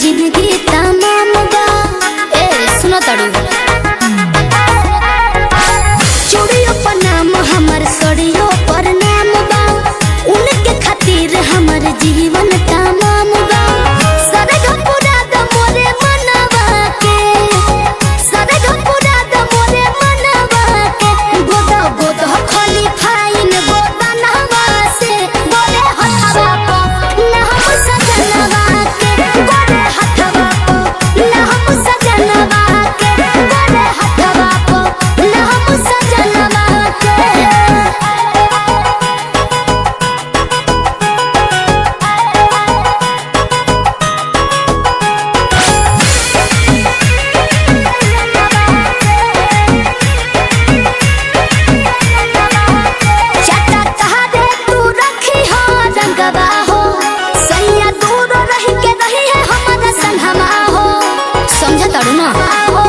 जिंदगी तमाम बा। ए सुनो तड़ू चूड़ियों पर नाम हमर सड़ियों पर नाम बा। उनके खातिर हमर जीवन तमाम बा। सरग पूरा द मोरे मनवा के, सरग पूरा द मोरे मनवा के। गोदा गोदा खाली फाइन गोदा नहवा से गोरे हथवा को ना हम सजनवा के। गोरे हथवा को ना हम सजनवा के। गोरे हथवा को ना हम सजनवा के। चटा तहरे तू रखी हो रंगवा हो। सैया दूर रही के रही है हमारा संगमा हो। समझ तड़ू ना हो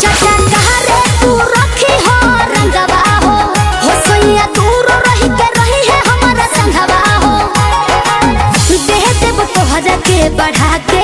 चटा तहरे तू रखी हो रंगवा हो। सैया दूर रही के रही है हमारा संगवा हो। देह देव तोहरा के बढ़ा के